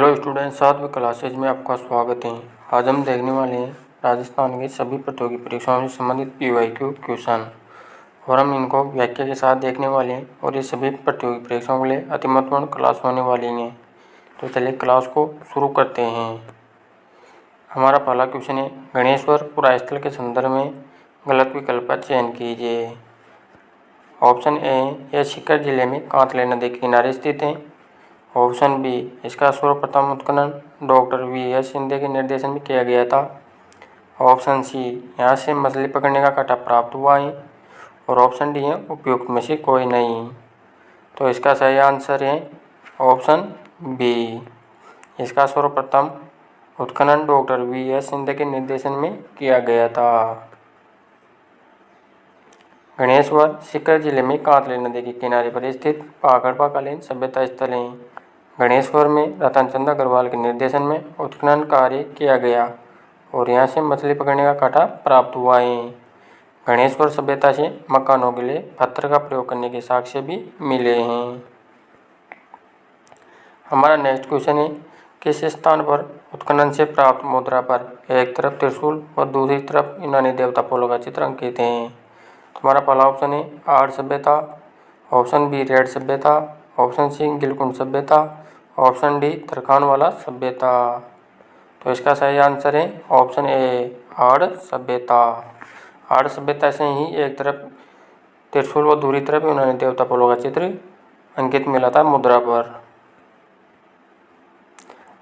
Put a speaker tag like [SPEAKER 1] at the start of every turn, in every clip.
[SPEAKER 1] Hello student, 7वीं classes में आपका स्वागत है। आज हम देखने वाले हैं राजस्थान की सभी प्रतियोगी परीक्षाओं से संबंधित PYQ क्वेश्चन और हम इनको व्याख्या के साथ देखने वाले हैं और ये सभी प्रतियोगी परीक्षाओं के लिए अति महत्वपूर्ण क्लास होने वाली हैं। तो चलिए क्लास को शुरू करते हैं। हमारा पहला क्वेश्चन है, गणेश्वर पुरास्थल के संदर्भ में गलत विकल्प का चयन कीजिए। ऑप्शन ए, यह सीकर जिले में कांतले नदी के किनारे स्थित है। ऑप्शन बी, इसका सर्वप्रथम उत्खनन डॉक्टर VS शिंदे के निर्देशन में किया गया था। ऑप्शन सी, यहाँ से मछली पकड़ने का कांटा प्राप्त हुआ है। और ऑप्शन डी है उपयुक्त में से कोई नहीं। तो इसका सही आंसर है ऑप्शन बी, इसका सर्वप्रथम उत्खनन डॉक्टर VS शिंदे के निर्देशन में किया गया था। गणेश्वर सीकर जिले में कांतले नदी के किनारे पर स्थित हड़प्पाकालीन सभ्यता स्थल है। गणेश्वर में रतन चंद अग्रवाल के निर्देशन में उत्खनन कार्य किया गया और यहाँ से मछली पकड़ने का कांटा प्राप्त हुआ है। गणेश्वर सभ्यता से मकानों के लिए पत्थर का प्रयोग करने के साक्ष्य भी मिले हैं। हमारा नेक्स्ट क्वेश्चन है, किस स्थान पर उत्खनन से प्राप्त मुद्रा पर एक तरफ त्रिशूल और दूसरी तरफ यूनानी देवता पोलो का चित्र अंकित है। हमारा पहला ऑप्शन है आर्य सभ्यता, ऑप्शन बी रेड सभ्यता, ऑप्शन सी गिलकुंड सभ्यता, ऑप्शन डी तरखानवाला सभ्यता। तो इसका सही आंसर है ऑप्शन ए, आर्य सभ्यता। आर्य सभ्यता से ही एक तरफ त्रिशूल और दूसरी तरफ यूनानी देवता पोलो का चित्र अंकित मिला था मुद्रा पर।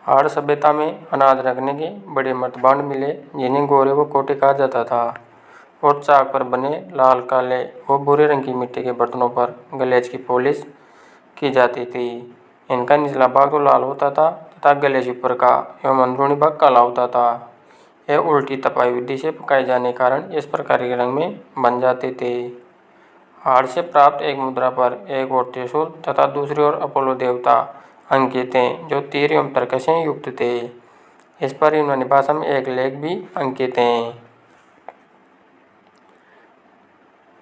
[SPEAKER 1] आर्य सभ्यता में अनाज रखने के बड़े मर्तबान मिले जिन्हें गोरे व कोटे कहा जाता था और चाक पर बने लाल, काले व भूरे रंग की मिट्टी के बर्तनों पर गलेज की पॉलिश की जाती थी। इनका निचला भाग तो लाल होता था तथा गलेज ऊपर का एवं अंदरूनी भाग काला होता था। यह उल्टी तपाई विधि से पकाए जाने के कारण इस प्रकार के रंग में बन जाते थे। आर्य से प्राप्त एक मुद्रा पर एक और त्रिशूल तथा दूसरी ओर अपोलो देवता अंकित हैं जो तीर एवं तर्क से युक्त थे। इस पर यूनानी भाषा में एक लेख भी अंकित हैं।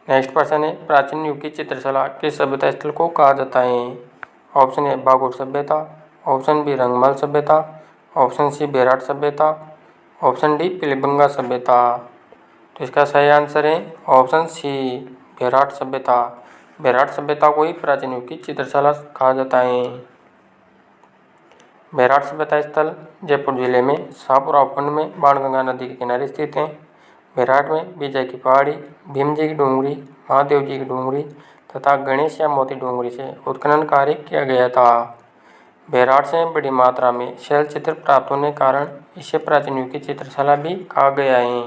[SPEAKER 1] नेक्स्ट प्रश्न है, प्राचीन युग की चित्रकला किस सभ्यता स्थल को कहा जाता है। ऑप्शन ए बागुड़ सभ्यता, ऑप्शन बी रंगमहल सभ्यता, ऑप्शन सी बेराट सभ्यता, ऑप्शन डी पिलीबंगा सभ्यता। तो इसका सही आंसर है ऑप्शन सी, बेराट सभ्यता। बेराट सभ्यता को ही प्राचीन युग की चित्रकला कहा जाता है। बेराट सभ्यता स्थल जयपुर जिले में शाहपुरा उपखंड में बाणगंगा नदी के किनारे स्थित है। बेराट में विजय की पहाड़ी, भीम जी की डूंगरी, महादेव जी की डूंगरी तथा गणेश या मोती डूंगरी से उत्खनन कार्य किया गया था। बेराट से बड़ी मात्रा में शैल चित्र प्राप्त होने के कारण इसे प्राचीन युग की चित्रकला भी कहा गया है।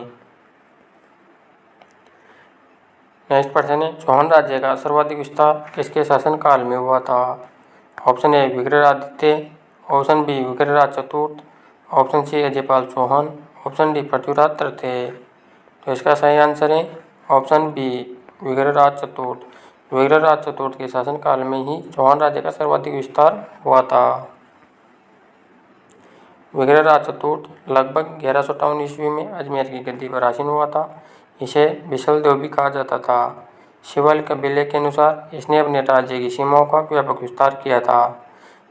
[SPEAKER 1] नेक्स्ट प्रश्न है, चौहान राज्य का सर्वाधिक विस्तार किसके शासनकाल में हुआ था। Option A Vigrahaditya, option B Vigraharaj चतुर्थ, option C Ajaypal Chauhan, option D Prithviraj तृतीय। तो इसका सही आंसर है ऑप्शन बी, विग्रहराज चतुर्थ। विग्रहराज चतुर्थ के शासनकाल में ही चौहान राज्य का सर्वाधिक विस्तार हुआ था। विग्रहराज चतुर्थ लगभग 1158 ईस्वी में अजमेर की गद्दी पर आसीन हुआ था। इसे विशल देव भी कहा जाता था। शिवालिक कबीले के अनुसार इसने अपने राज्य की सीमाओं का व्यापक विस्तार किया था।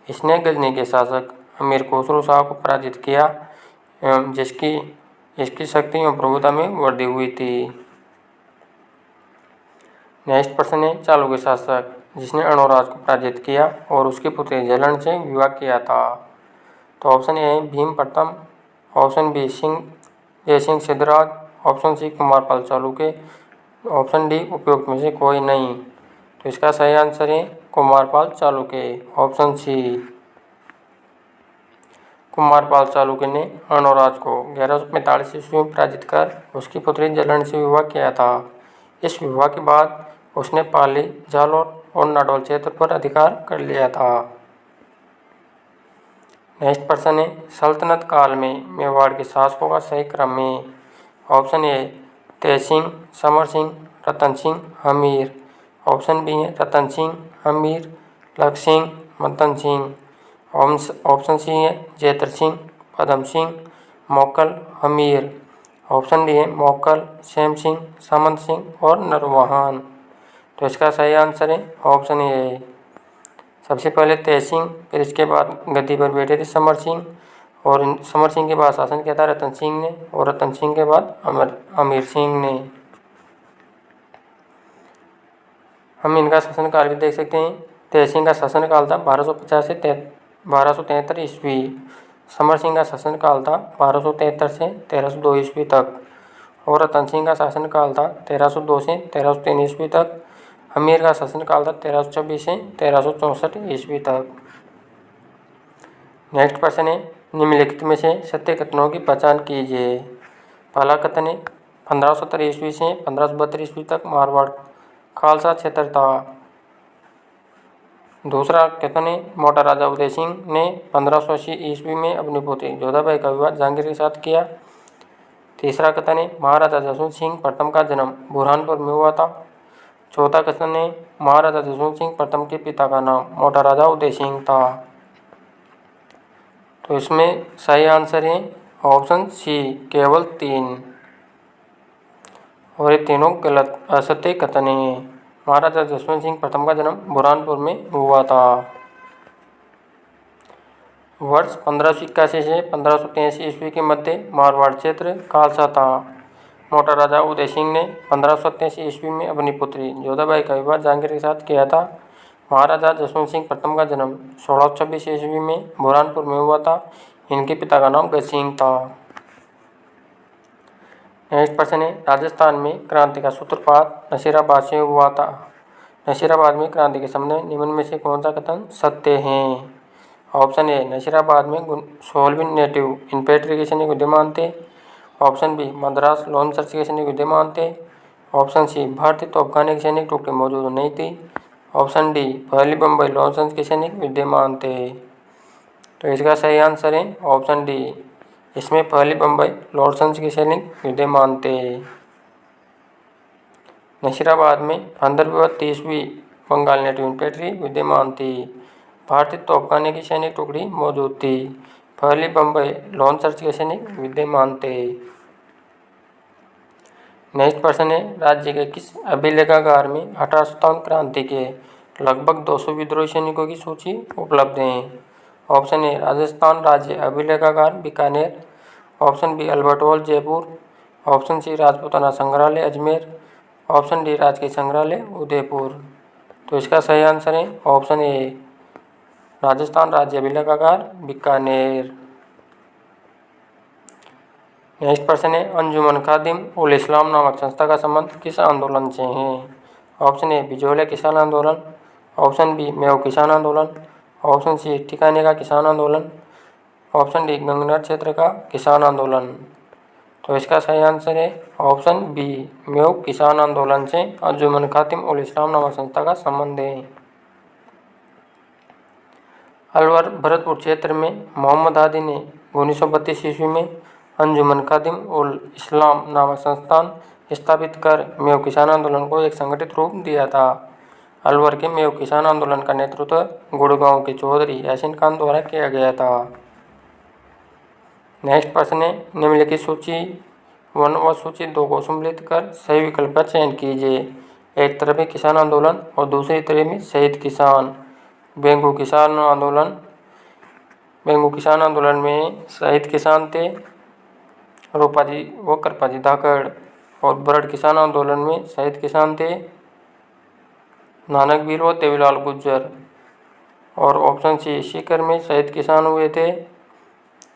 [SPEAKER 1] इसने गजनी के शासक अमीर खुसरो शाह को पराजित किया एवं जिसकी इसकी शक्ति एवं प्रभुता में वृद्धि हुई थी। नेक्स्ट प्रश्न है, चालुक्य शासक जिसने अणोराज को पराजित किया और उसकी पुत्री झेलन से विवाह किया था। तो ऑप्शन ए भीम प्रथम, option B Jaisingh Siddhraj, option C Kumarpal Chalukya, option D उपयुक्त में से कोई नहीं। तो इसका सही आंसर है कुमारपाल चालुक्य, ऑप्शन सी। कुमारपाल चालुक्य ने अणोराज को 1145 ईस्वी में पराजित कर उसकी पुत्री झेलन से विवाह किया था। इस विवाह के बाद उसने पाली, जालौर और नाडौल क्षेत्र पर अधिकार कर लिया था। नेक्स्ट प्रश्न है, सल्तनत काल में मेवाड़ के शासकों का सही क्रम में। ऑप्शन ए तेसिंह, समर सिंह, रतन सिंह, हमीर, ऑप्शन बी है रतन सिंह, हमीर, लख सिंह, मदन सिंह, ऑप्शन सी है जयत्र सिंह, पदम सिंह, मोकल, हमीर, ऑप्शन डी है मोकल, सेम सिंह, सामंत सिंह और नरवाहन। तो इसका सही आंसर है ऑप्शन ए, सबसे पहले तहसीन, फिर इसके बाद गद्दी पर बैठे थे समर सिंह, और समर सिंह के बाद शासन किया था रतन सिंह ने, और रतन सिंह के बाद अमीर सिंह ने। हम इनका शासनकाल भी देख सकते हैं। तहसीन का शासनकाल था 1250 से 1273 ईस्वी। समर सिंह का शासनकाल था 1273 से 1302 ईस्वी तक, और रतन सिंह का शासनकाल था 1302 से 1303 ईस्वी तक। अमीर का शासनकाल था 1326 से 1364 ईस्वी तक। नेक्स्ट क्वेश्चन है, निम्नलिखित में से सत्य कथनों की पहचान कीजिए। पहला कथन है 1570 ईस्वी से 1572 ईस्वी तक मारवाड़ खालसा क्षेत्र था। दूसरा कथन है मोटा राजा उदय सिंह ने 1580 ईस्वी में अपनी पुत्री जोधाबाई का विवाह जहांगीर के साथ किया। तीसरा कथन है महाराजा जसवंत सिंह प्रथम का जन्म बुरहानपुर में हुआ था। चौथा कथन है महाराजा जसवंत सिंह प्रथम के पिता का नाम मोटा राजा उदय सिंह था। तो इसमें सही आंसर है ऑप्शन सी, केवल 3, और ये तीनों गलत असत्य कथन है। महाराजा जसवंत सिंह प्रथम का जन्म बुरहानपुर में हुआ था। वर्ष 1581 से 1583 ईस्वी के मध्य मारवाड़ क्षेत्र खालसा था। मोटा राजा उदय सिंह ने 1587 ईस्वी में अपनी पुत्री जोधाबाई का विवाह जहांगीर के साथ किया था। महाराजा जसवंत सिंह प्रथम का जन्म 1626 ईस्वी में बुरहानपुर में हुआ था। इनके पिता का नाम गज सिंह था। नेक्स्ट प्रश्न है, राजस्थान में क्रांति का सूत्रपात नसीराबाद से हुआ था। नसीराबाद में क्रांति के समय निम्न में से कौन सा कथन सत्य है? ऑप्शन ए, नसीराबाद में 16 नेटिव इन्फेंट्री के सैनिक विद्यमान थे। ऑप्शन बी, मद्रास लॉन्सर्स के सैनिक विद्यमान थे। ऑप्शन सी, भारतीय तोपखाने की सैनिक टुकड़ी मौजूद नहीं थी। ऑप्शन डी, पहली बम्बई लॉन्सर्स के सैनिक विद्यमान थे। तो इसका सही आंसर है ऑप्शन डी, इसमें पहली बम्बई लॉन्सर्स के सैनिक विद्यमान थे। नसीराबाद में 1530वीं बंगाल नेटिव इन्फेंट्री विद्यमान थी। भारतीय तोपखाने की सैनिक टुकड़ी मौजूद थी। पहली बम्बई लॉन्सर्स के सैनिक विद्यमान थे। नेक्स्ट प्रश्न है, राज्य के किस अभिलेखागार में 1857 क्रांति के लगभग 200 विद्रोही सैनिकों की सूची उपलब्ध है? ऑप्शन ए, राजस्थान राज्य अभिलेखागार Bikaner. Option B, Albert Hall Jaipur. Option C, Rajputana संग्रहालय अजमेर। ऑप्शन डी, राजकीय संग्रहालय उदयपुर। तो इसका सही आंसर है ऑप्शन ए, राजस्थान राज्य अभिलेखागार बीकानेर। नेक्स्ट प्रश्न है, अंजुमन खादिम उल इस्लाम नामक संस्था का संबंध किस आंदोलन से है? ऑप्शन ए, बिजोलिया किसान आंदोलन। ऑप्शन बी, मेव किसान आंदोलन। ऑप्शन सी, ठिकाने का किसान आंदोलन। ऑप्शन डी, गंगनर क्षेत्र का किसान आंदोलन। तो इसका सही आंसर है ऑप्शन बी, मेव किसान आंदोलन से अंजुमन खादिम उल इस्लाम नामक संस्था का संबंध है। अलवर भरतपुर क्षेत्र में मोहम्मद हादी ने 1932 ईस्वी में अंजुमन खादिम उल इस्लाम नामक संस्थान स्थापित कर मेव किसान आंदोलन को एक संगठित रूप दिया था। अलवर के मेव किसान आंदोलन का नेतृत्व गुड़गांव के चौधरी यासीन खान द्वारा किया गया था। नेक्स्ट प्रश्न है, निम्नलिखित सूची 1 व सूची 2 को सम्मिलित कर सही विकल्प का चयन कीजिए। एक तरफ है किसान आंदोलन और दूसरी तरफ में शहीद किसान। बेंगू किसान आंदोलन में शहीद किसान थे रूपाजी व कृपाजी धाकड़, और बरड़ किसान आंदोलन में शहीद किसान थे नानक वीर व देवीलाल गुज्जर। और ऑप्शन सी, सीकर में शहीद किसान हुए थे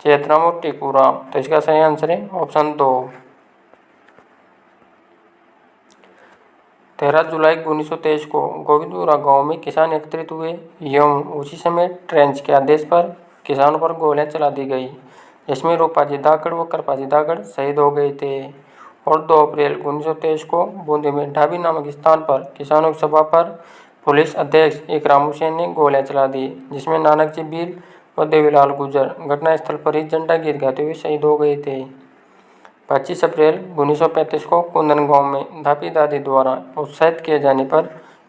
[SPEAKER 1] चैतराम और टीकूराम। तो इसका सही आंसर है ऑप्शन 2। 13 जुलाई 1923 को गोविंदपुरा गांव में किसान एकत्रित हुए एवं उसी समय ट्रेंच के आदेश पर किसानों पर गोलियां चला दी गई, जिसमें रूपाजी धाकड़ व कृपाजी धाकड़ शहीद हो गए थे। और 2 अप्रैल 1923 को बूंदी में ढाबी नामक स्थान पर किसानों की सभा पर पुलिस अध्यक्ष इकराम हुसैन ने गोलियां चला दी, जिसमें नानक जी भील व देवीलाल गुज्जर घटनास्थल पर ही झंडा गीत गाते हुए शहीद हो गए थे। 25 अप्रैल 1935 को कुंदन गांव में धापी दादी द्वारा उत्साहित किए जाने पर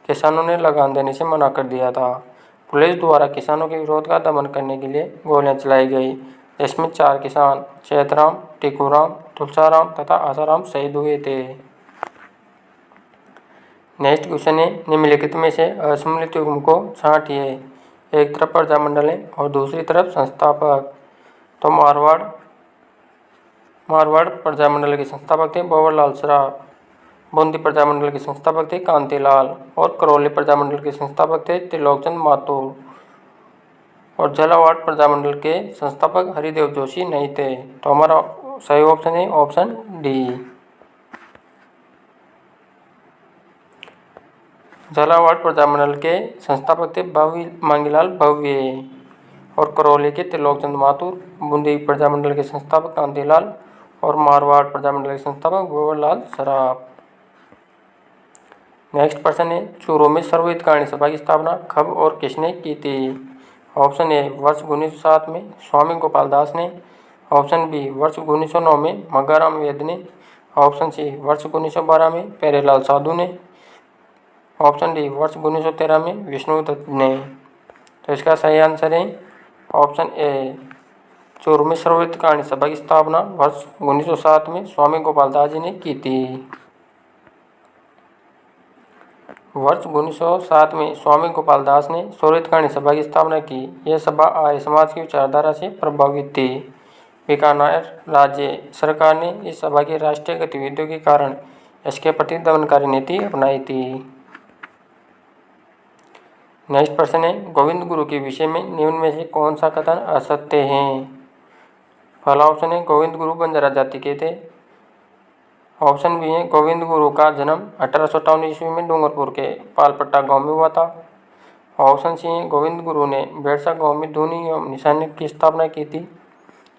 [SPEAKER 1] किसानों ने लगान देने से मना कर दिया था। पुलिस द्वारा किसानों के विरोध का दमन करने के लिए गोलियां चलाई गई, जिसमें 4 किसान चैतराम, टीकूराम, तुलसाराम तथा आसाराम शहीद हुए थे। नेक्स्ट क्वेश्चन है, निम्नलिखित में से असम्मिलित युग्म को छांटिए। एक तरफ प्रजामंडल है और दूसरी तरफ संस्थापक। तो मारवाड़ प्रजामंडल के संस्थापक थे भंवरलाल सराफ, बूंदी प्रजामंडल के संस्थापक थे कांतिलाल और करौली प्रजामंडल के संस्थापक थे त्रिलोकचंद माथुर और झालावाड़ प्रजामंडल के संस्थापक हरिदेव जोशी नहीं थे। तो हमारा सही ऑप्शन है ऑप्शन डी। झालावाड़ प्रजामंडल के संस्थापक थे मांगीलाल भव्य और करौली के त्रिलोकचंद माथुर, बूंदी प्रजामंडल के संस्थापक कांतिलाल और मारवाड़ प्रजामंडल के संस्थापक भंवरलाल सराफ। नेक्स्ट प्रश्न है चूरू में सर्वहितकारिणी सभा की स्थापना कब और किसने की थी। ऑप्शन ए वर्ष 1907 में स्वामी गोपाल दास ने, ऑप्शन बी वर्ष 1909 में मग्गाराम वेद ने, ऑप्शन सी वर्ष 1912 में प्यारेलाल साधु ने, ऑप्शन डी वर्ष 1913 में विष्णु दत्त ने। तो इसका सही आंसर है ऑप्शन ए। चूरू में सर्वहितकारिणी सभा की स्थापना वर्ष 1907 में स्वामी गोपाल दास जी ने की थी। वर्ष 1907 में स्वामी गोपाल दास ने सर्वहितकारिणी सभा की स्थापना की। यह सभा आर्य समाज की विचारधारा से प्रभावित थी। बीकानेर राज्य सरकार ने इस सभा की राष्ट्रीय गतिविधियों के कारण इसके प्रति दमनकारी नीति अपनाई थी। नेक्स्ट प्रश्न है गोविंद गुरु के विषय में निम्न में से कौन सा कथन असत्य है। पहला ऑप्शन है गोविंद गुरु बंजारा जाति के थे, ऑप्शन बी है गोविंद गुरु का जन्म 1858 ईस्वी में डूंगरपुर के पालपट्टा गांव में हुआ था, ऑप्शन सी है गोविंद गुरु ने बेरसा गांव में धूनी एवं निशानी की स्थापना की थी,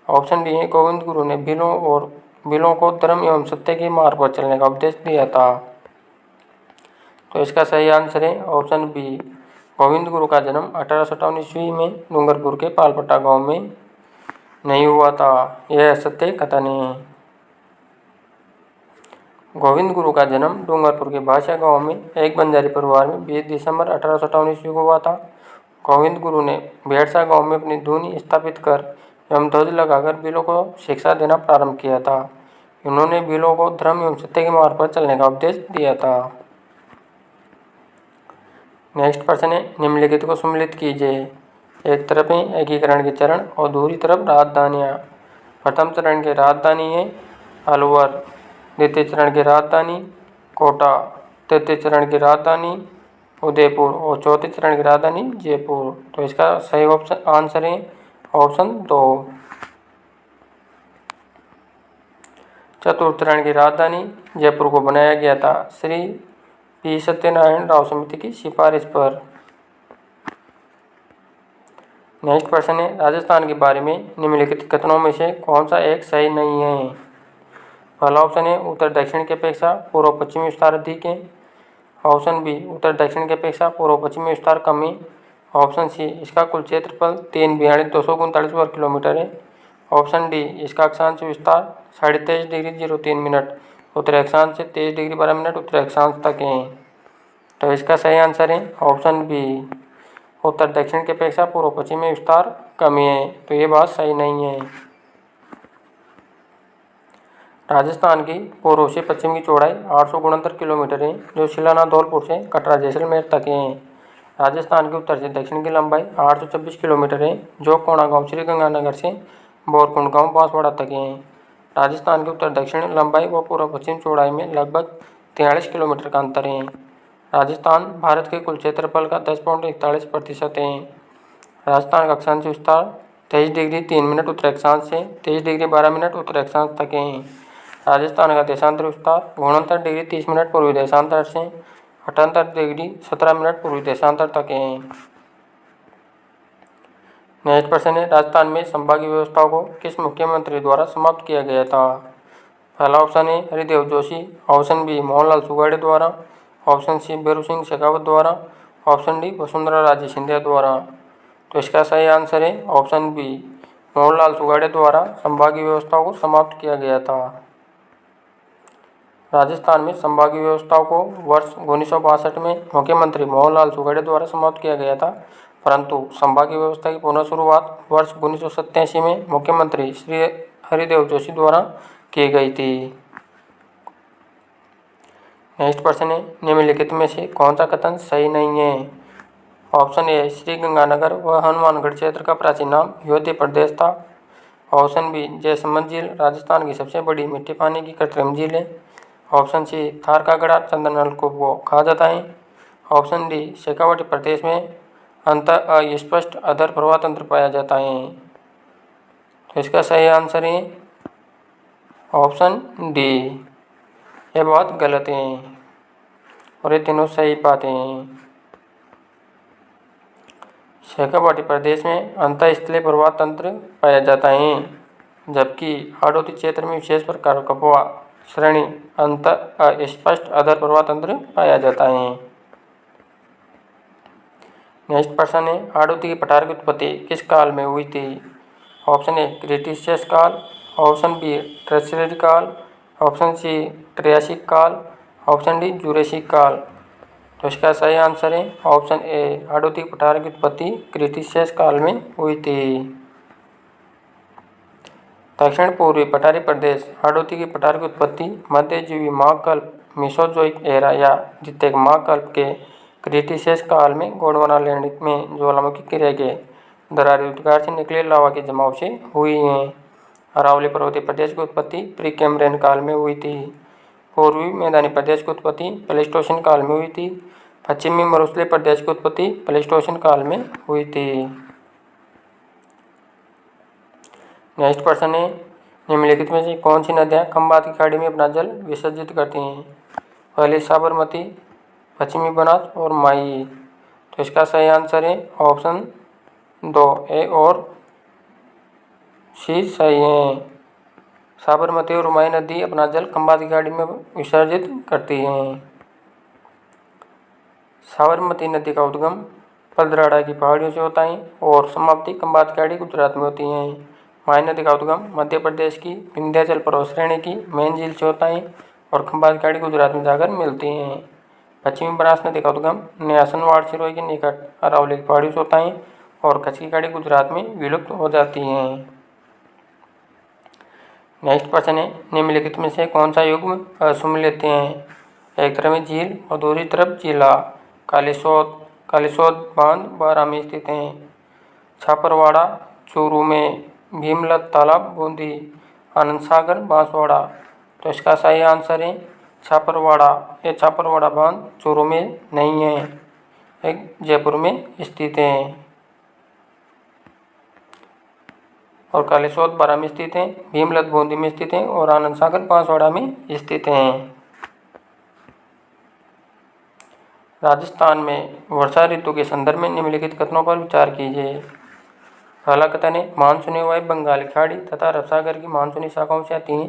[SPEAKER 1] ऑप्शन डी है गोविंद गुरु ने भीलों को धर्म एवं सत्य के मार्ग पर चलने का उपदेश दिया था। तो इसका सही आंसर है ऑप्शन बी। गोविंद गुरु का जन्म 1858 ईस्वी में डूंगरपुर के पालपट्टा गांव में नहीं हुआ था, यह सत्य कथन है। गोविंद गुरु का जन्म डूंगरपुर के भाषा गांव में एक बंजारी परिवार में 20 दिसंबर 1858 ईस्वी को हुआ था। गोविंद गुरु ने बेरसा गांव में अपनी धूनी स्थापित कर एवं ध्वज लगाकर भीलों को शिक्षा देना प्रारंभ किया था। इन्होंने भीलों को धर्म एवं सत्य के मार्ग पर चलने का उपदेश दिया था। नेक्स्ट प्रश्न है निम्नलिखित को सम्मिलित कीजिए। एक तरफ है एकीकरण के चरण और दूसरी तरफ राजधानियाँ। प्रथम चरण की राजधानी है अलवर, द्वितीय चरण की राजधानी कोटा, तृतीय चरण की राजधानी उदयपुर और चौथे चरण की राजधानी जयपुर। तो इसका सही ऑप्शन आंसर है ऑप्शन 2। चतुर्थ चरण की राजधानी जयपुर को बनाया गया था श्री पी सत्यनारायण राव समिति की सिफारिश पर। नेक्स्ट प्रश्न है राजस्थान के बारे में निम्नलिखित कथनों में से कौन सा एक सही नहीं है। पहला ऑप्शन है उत्तर दक्षिण की अपेक्षा पूर्व पश्चिमी विस्तार अधिक है, ऑप्शन बी उत्तर दक्षिण की अपेक्षा पूर्व पश्चिमी विस्तार कम है, ऑप्शन सी इसका कुल क्षेत्रफल 3,239 वर्ग किलोमीटर है, ऑप्शन डी इसका अक्षांश विस्तार 23.5 डिग्री 03 मिनट उत्तरी अक्षांश से 23 डिग्री 12 मिनट उत्तरी अक्षांश तक है। तो इसका सही आंसर है ऑप्शन बी उत्तर दक्षिण की अपेक्षा पूर्व पश्चिमी विस्तार कम है। तो ये बात सही नहीं है। राजस्थान की पूर्व से पश्चिम की चौड़ाई 869 किलोमीटर है जो शिलाना धौलपुर से कटरा जैसलमेर तक है। राजस्थान के उत्तर से दक्षिण की लंबाई 826 किलोमीटर है जो कोणागांव श्रीगंगानगर से बोरकुंड गांव बांसवाड़ा तक है। राजस्थान की उत्तर दक्षिण लंबाई व पूर्व पश्चिम चौड़ाई में लगभग 43 किलोमीटर का अंतर है। राजस्थान भारत के कुल क्षेत्रफल का 10.41% है। राजस्थान का अक्षांश विस्तार 23 डिग्री 3 मिनट उत्तरी अक्षांश से 23 डिग्री 12 मिनट उत्तरी अक्षांश तक है। राजस्थान का देशांतर विस्तार 69 डिग्री 30 मिनट पूर्वी देशांतर से 78 डिग्री 17 मिनट पूर्वी देशांतर तक है। नेक्स्ट प्रश्न है राजस्थान में संभागीय व्यवस्थाओं को किस मुख्यमंत्री द्वारा समाप्त किया गया था। पहला ऑप्शन है हरिदेव जोशी, ऑप्शन बी मोहनलाल सुगाड़े द्वारा, ऑप्शन सी भैरू सिंह शेखावत द्वारा, ऑप्शन डी वसुंधरा राजे सिंधिया द्वारा। तो इसका सही आंसर है ऑप्शन बी मोहनलाल सुगाड़े द्वारा संभागीय व्यवस्थाओं को समाप्त किया गया था। राजस्थान में संभागीय व्यवस्थाओं को वर्ष 1962 में मुख्यमंत्री मोहनलाल सुगाड़े द्वारा समाप्त किया गया था, परंतु संभागीय व्यवस्था की पुनः शुरुआत वर्ष 1987 में मुख्यमंत्री श्री हरिदेव जोशी द्वारा की गई थी। नेक्स्ट प्रश्न है निम्नलिखित में से कौन सा कथन सही नहीं है। ऑप्शन ए श्री गंगानगर व हनुमानगढ़ क्षेत्र का प्राचीन नाम योध्य प्रदेश था। ऑप्शन बी जयसमंद झील राजस्थान की सबसे बड़ी मीठे पानी की कृत्रिम झील है। ऑप्शन सी थार का गड़ा चंदन को कहा जाता है। ऑप्शन डी शेखावाटी प्रदेश में अंत अस्पष्ट अधर प्रवाह तंत्र पाया जाता है। तो इसका सही आंसर है ऑप्शन डी। ये बहुत गलत है और ये तीनों सही बातें हैं। शेखावाटी प्रदेश में अंतःस्थलीय प्रवाह तंत्र पाया जाता है, जबकि हाड़ौती क्षेत्र में विशेष प्रकार का प्रवाह श्रेणी अंत अस्पष्ट अधर प्रवाह तंत्र पाया जाता है। नेक्स्ट प्रश्न है, हाड़ौती की पठार की उत्पत्ति किस काल में हुई थी? ऑप्शन ए क्रिटेशियस काल, ऑप्शन बी टर्शियरी काल, ऑप्शन सी ट्रियासिक काल, ऑप्शन डी जुरेसिक काल। तो इसका सही आंसर है ऑप्शन ए हाड़ौती पठार की उत्पत्ति क्रिटेशियस काल में हुई थी। दक्षिण पूर्वी पठारी प्रदेश हाड़ौती की पठार की उत्पत्ति मध्यजीवी महाकल्प मेसोजोइक एरा या द्वितीयक महाकल्प के क्रिटेशियस काल में गोंडवाना लैंड में ज्वालामुखी क्रिया के दरारी उद्गार से निकले लावा के जमाव से हुई है। अरावली पर्वतीय प्रदेश की उत्पत्ति प्री कैम्ब्रियन काल में हुई थी। पूर्वी मैदानी प्रदेश की उत्पत्ति प्लेस्टोसिन काल में हुई थी। पश्चिमी मरुस्थलीय प्रदेश की उत्पत्ति प्लेस्टोसिन काल में हुई थी। नेक्स्ट प्रश्न है, निम्नलिखित में से कौन सी नदियाँ खंबात की खाड़ी में अपना जल विसर्जित करती हैं? पहली साबरमती, पश्चिमी बनास और माई। तो इसका सही आंसर है ऑप्शन 2 ए और सी सही है। साबरमती और माई नदी अपना जल खंबात की खाड़ी में विसर्जित करती हैं। साबरमती नदी का उद्गम पलदराड़ा की पहाड़ियों से होता है और समाप्ति खंबात की खाड़ी गुजरात में होती है। माई नदी का उद्गम मध्य प्रदेश की विंध्याचल पर्वत श्रेणी की मेन झील से होता है और खंबात की खाड़ी गुजरात में जाकर मिलती है। पश्चिमी बनास नदी का उद्गम न्यासनवाड़ सिरोही के निकट अरावली की पहाड़ियों से होता है और कच्छ की खाड़ी गुजरात में विलुप्त हो जाती है। नेक्स्ट प्रश्न है, निम्नलिखित में से कौन सा युग्म असुमेलित हैं? एक तरफ में झील और दूसरी तरफ जिला। कालीसोत बांध बारां में स्थित हैं। छापरवाड़ा चूरू में, भीमलत तालाब बूंदी, आनंद सागर बांसवाड़ा। तो इसका सही आंसर है छापरवाड़ा। ये छापरवाड़ा बांध चूरू में नहीं है, एक जयपुर में स्थित है। और कालीसोत बारां में स्थित हैं, भीमलत बूंदी में स्थित हैं और आनंद सागर बांसवाड़ा में स्थित हैं। राजस्थान में वर्षा ऋतु के संदर्भ में निम्नलिखित कथनों पर विचार कीजिए। पहला कथन है, मानसूनी वायु बंगाल की खाड़ी तथा अरब सागर की मानसूनी शाखाओं से आती हैं।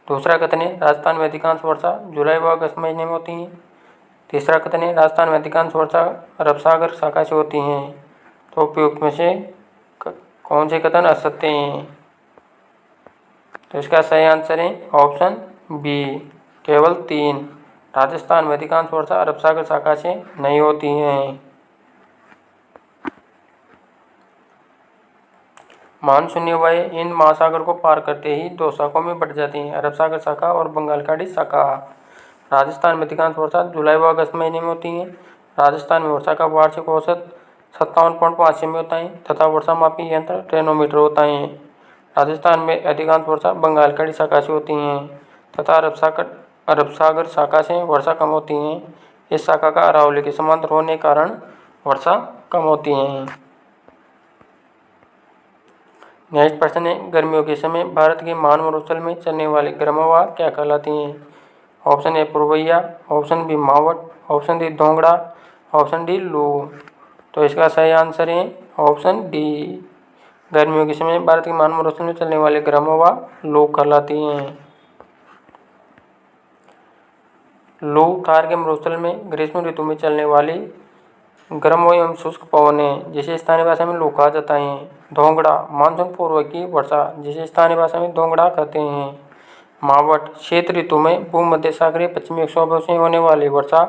[SPEAKER 1] दूसरा कथन है, राजस्थान में अधिकांश वर्षा जुलाई व अगस्त महीने में होती है। तीसरा कथन है, राजस्थान में अधिकांश वर्षा अरब सागर शाखा से होती हैं। तो उपयुक्त में से कौन से कथन असत्य हैं? तो इसका सही आंसर है ऑप्शन बी, केवल 3। राजस्थान में अधिकांश वर्षा अरब सागर शाखा से नहीं होती हैं। मानसूनी वायु हिंद महासागर को पार करते ही 2 शाखाओं में बढ़ जाती हैं, अरब सागर शाखा और बंगाल खाड़ी शाखा। राजस्थान में अधिकांश वर्षा जुलाई व अगस्त महीने में होती है। राजस्थान में वर्षा का वार्षिक औसत 57.5 सेमी होता है तथा वर्षा मापी यंत्र ट्रेनोमीटर होता है। राजस्थान में अधिकांश वर्षा बंगाल खाड़ी शाखा से होती हैं तथा अरब सागर शाखा से वर्षा कम होती है। इस शाखा का अरावली के समांतर होने के कारण वर्षा कम होती है। नेक्स्ट प्रश्न है, गर्मियों के समय भारत के महान मरुस्थल में चलने वाली गर्म हवा क्या कहलाती हैं? ऑप्शन ए पुरवैया, ऑप्शन बी मावट, ऑप्शन डी धोंगड़ा, ऑप्शन डी लू। तो इसका सही आंसर है ऑप्शन डी। गर्मियों के समय भारत के महान मरुस्थल में चलने वाली गर्म हवा लू कहलाती हैं। लू थार के मरुस्थल में ग्रीष्म ऋतु में चलने वाली गर्म एवं शुष्क पवन है, जिसे स्थानीय भाषा में लू कहा जाता है। धोंगड़ा मानसून पूर्व की वर्षा, जिसे स्थानीय भाषा में धोंगड़ा कहते हैं। मावट शीत ऋतु में भूमध्य सागरीय पश्चिमी विक्षोभों से होने वाली वर्षा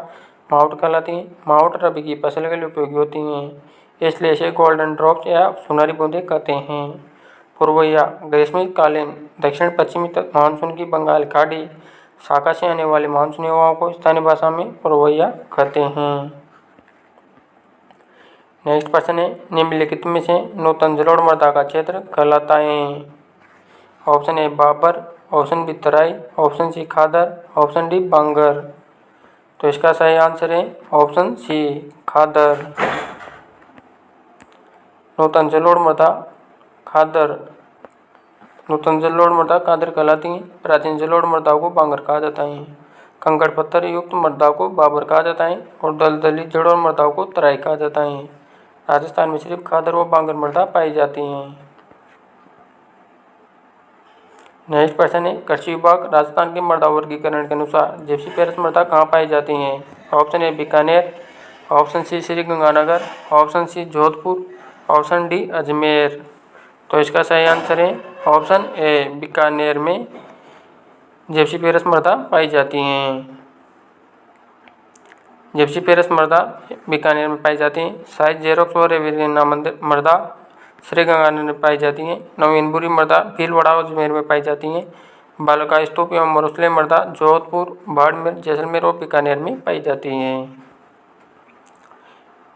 [SPEAKER 1] मावट कहलाती है। मावट रबी की फसल के लिए उपयोगी होती हैं, इसलिए इसे गोल्डन ड्रॉप्स या सुनहरी बूंदें कहते हैं। पुरवैया ग्रीष्मकालीन दक्षिण पश्चिमी मानसून की बंगाल खाड़ी शाखा से आने वाली मानसूनी हवाओं को स्थानीय भाषा में पुरवैया कहते हैं। नेक्स्ट प्रश्न है, निम्नलिखित में से नूतन जलोढ़ मृदा का क्षेत्र कहलाता है? Option A Bhabar, option B Terai, option C Khadar, option D Bangar. तो इसका सही आंसर है ऑप्शन सी खादर। नूतन जलोढ़ मृदा खादर कहलाती है। प्राचीन जलोढ़ मृदाओं को बांगर कहा जाता है। कंकड़ पत्थर युक्त मृदाओं को बाबर कहा जाता है और दलदली जलोढ़ मृदाओं को तराई कहा जाता है। राजस्थान में सिर्फ खादर व बांगर मृदा पाई जाती हैं। नेक्स्ट प्रश्न है, कृषि विभाग राजस्थान के मृदा वर्गीकरण के अनुसार जिप्सीफेरस मृदा कहाँ पाई जाती हैं? Option A Bikaner, option C Sriganganagar, option C Jodhpur, option D Ajmer. तो इसका सही आंसर है ऑप्शन ए बीकानेर में जिप्सीफेरस मृदा पाई जाती हैं। जिप्सीफेरस मृदा बीकानेर में पाई जाती हैं। साइज जेरोक्स और रेवेरिना मृदा श्रीगंगानगर में पाई जाती हैं। नवीनपुरी मृदा भीलवाड़ा और अजमेर में पाई जाती हैं। बालका स्तूप एवं मरुस्थलीय मृदा जोधपुर, बाड़मेर, जैसलमेर और बीकानेर में पाई जाती हैं।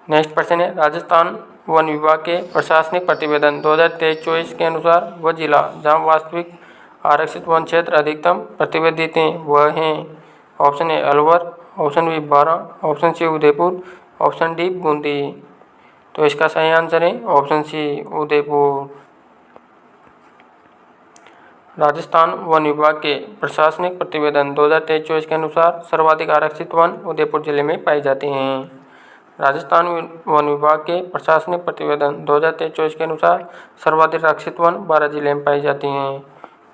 [SPEAKER 1] नेक्स्ट प्रश्न है, राजस्थान वन विभाग के प्रशासनिक प्रतिवेदन 2023-24 के अनुसार वह जिला जहाँ वास्तविक आरक्षित वन क्षेत्र अधिकतम प्रतिवेदित हैं वह हैं? Option A Alwar, option B Baran, option C Udaipur, option D Bundi. तो इसका सही आंसर है ऑप्शन सी उदयपुर। राजस्थान वन विभाग के प्रशासनिक प्रतिवेदन 2023-24 के अनुसार सर्वाधिक आरक्षित वन उदयपुर जिले में पाई जाती हैं। राजस्थान वन विभाग के प्रशासनिक प्रतिवेदन 2023-24 के अनुसार सर्वाधिक आरक्षित वन 12 जिले में पाई जाती हैं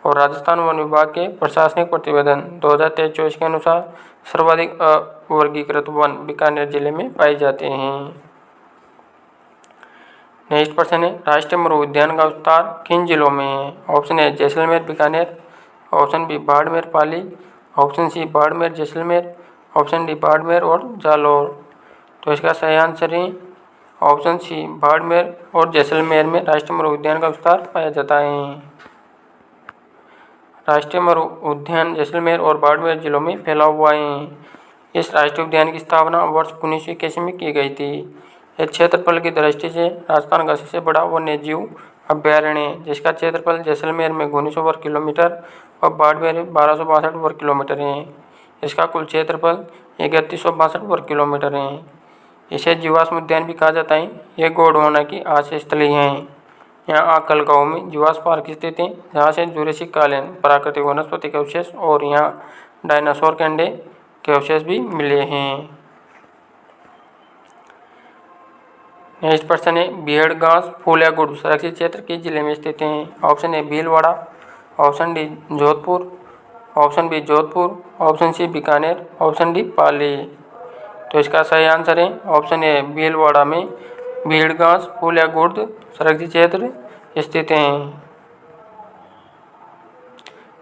[SPEAKER 1] और राजस्थान वन विभाग के प्रशासनिक प्रतिवेदन 2023-24 के अनुसार सर्वाधिक अवर्गीकृत वन बीकानेर जिले में पाए जाते हैं। नेक्स्ट प्रश्न है, राष्ट्रीय मरु उद्यान का विस्तार किन जिलों में है? Option A Jaisalmer Bikaner, option B Barmer Pali, option C Barmer Jaisalmer, option D Barmer और जालौर। तो इसका सही आंसर है ऑप्शन सी बाड़मेर और जैसलमेर में राष्ट्रीय मरु उद्यान का विस्तार पाया जाता है। राष्ट्रीय मरु उद्यान जैसलमेर और बाड़मेर जिलों में फैला हुआ है। इस राष्ट्रीय उद्यान की स्थापना वर्ष 1981 में की गई थी। यह क्षेत्रफल की दृष्टि से राजस्थान का सबसे बड़ा वन्यजीव अभ्यारण्य है, जिसका क्षेत्रफल जैसलमेर में 1900 वर्ग किलोमीटर और बाड़मेर में 1262 वर्ग किलोमीटर है। इसका कुल क्षेत्रफल 3162 वर्ग किलोमीटर है। इसे जीवाश्म उद्यान भी कहा जाता है। यह गोंडवाना की आश्रय स्थली है। यहाँ आकल गाँव में जीवाश्म पार्क स्थित है, जहाँ से जुरासिक कालीन प्राकृतिक वनस्पति के अवशेष और यहाँ डायनासोर के अंडे के अवशेष भी मिले हैं। नेक्स्ट प्रश्न है, भेड़गांस फूल या गुड़ सुरक्षित क्षेत्र किस जिले में स्थित हैं? Option A Bhilwara, option D Jodhpur, option B Jodhpur, option C Bikaner, option D Pali. तो इसका सही आंसर है ऑप्शन ए भीलवाड़ा में भेड़गांस फूल या गुड़ सुरक्षित क्षेत्र स्थित हैं।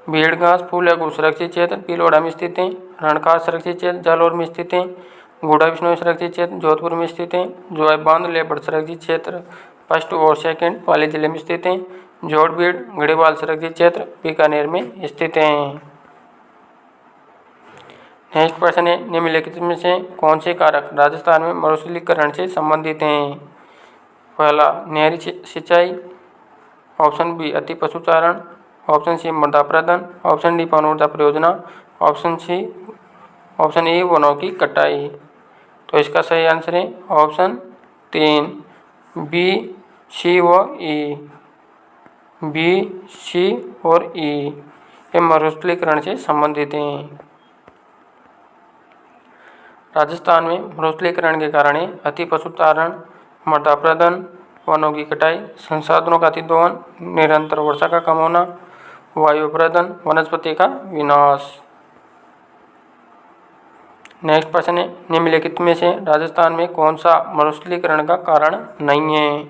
[SPEAKER 1] भेड़गांस फूल या गुड़ सुरक्षित क्षेत्र भीलवाड़ा में स्थित हैं। रणखार सुरक्षित क्षेत्र जालौर में स्थित हैं। गुड़ा विष्णु सुरक्षित क्षेत्र जोधपुर में स्थित हैं। जोय बांध लेबड़ सुरक्षित क्षेत्र फर्स्ट और सेकंड पाली जिले में स्थित हैं। जोड़बीड़ गढ़ीवाल सुरक्षित क्षेत्र बीकानेर में स्थित हैं। नेक्स्ट प्रश्न है, निम्नलिखित में से कौन से कारक राजस्थान में मरुस्थलीकरण से संबंधित हैं? पहला नहरी सिंचाई, ऑप्शन बी अति पशुचारण, ऑप्शन सी मृदा प्रदन, ऑप्शन डी पवन ऊर्जा परियोजना, ऑप्शन ए वनों की कटाई। तो इसका सही आंसर है ऑप्शन 3 बी, सी व ई। बी, सी और ई ये मरुस्थलीकरण से संबंधित हैं। राजस्थान में मरुस्थलीकरण के कारण अति पशुचारण, मृदा प्रदन, वनों की कटाई, संसाधनों का अतिदोहन, निरंतर वर्षा का कम होना, वायु प्रदन, वनस्पति का विनाश। नेक्स्ट प्रश्न है, निम्नलिखित में से राजस्थान में कौन सा मरुस्थलीकरण का कारण नहीं है?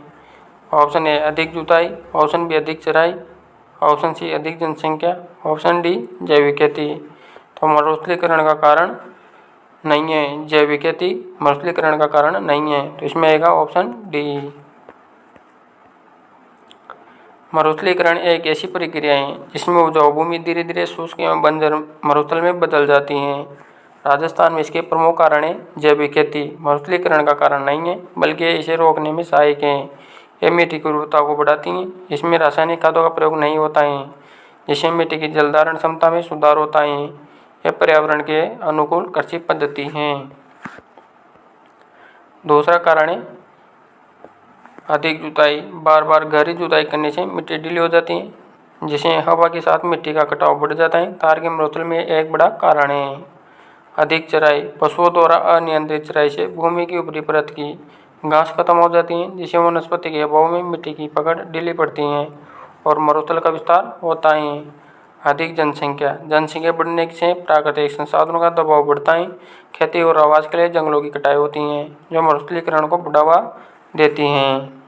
[SPEAKER 1] ऑप्शन ए अधिक जुताई, ऑप्शन बी अधिक चराई, ऑप्शन सी अधिक जनसंख्या, ऑप्शन डी जैविक खेती। तो मरुस्थलीकरण का कारण नहीं है, जैविक खेती मरुस्थलीकरण का कारण नहीं है। तो इसमें आएगा ऑप्शन डी। मरुस्थलीकरण एक ऐसी प्रक्रिया है जिसमें उपजाऊ भूमि धीरे धीरे शुष्क एवं बंजर मरुस्थल में बदल जाती है। राजस्थान में इसके प्रमुख कारण है जैविक खेती। मरुस्थलीकरण का कारण नहीं है, बल्कि इसे रोकने में सहायक है। ये मिट्टी की उर्वरता को बढ़ाती हैं। इसमें रासायनिक खादों का प्रयोग नहीं होता है, जिससे मिट्टी की जल धारण क्षमता में सुधार होता है। यह पर्यावरण के अनुकूल कृषि पद्धति है। दूसरा कारण है अधिक जुताई। बार बार गहरी जुताई करने से मिट्टी ढीली हो जाती है, जिससे हवा के साथ मिट्टी का कटाव बढ़ जाता है। तार के मरुस्थल में एक बड़ा कारण है। अधिक चराई। पशुओं द्वारा अनियंत्रित चराई से भूमि की ऊपरी परत की घास खत्म हो जाती है, जिससे वनस्पति के अभाव में मिट्टी की पकड़ ढीली पड़ती है और मरुस्थल का विस्तार होता है। अधिक जनसंख्या। जनसंख्या बढ़ने से प्राकृतिक संसाधनों का दबाव बढ़ता है। खेती और आवास के लिए जंगलों की कटाई होती है, जो मरुस्थलीकरण को बढ़ावा देती हैं।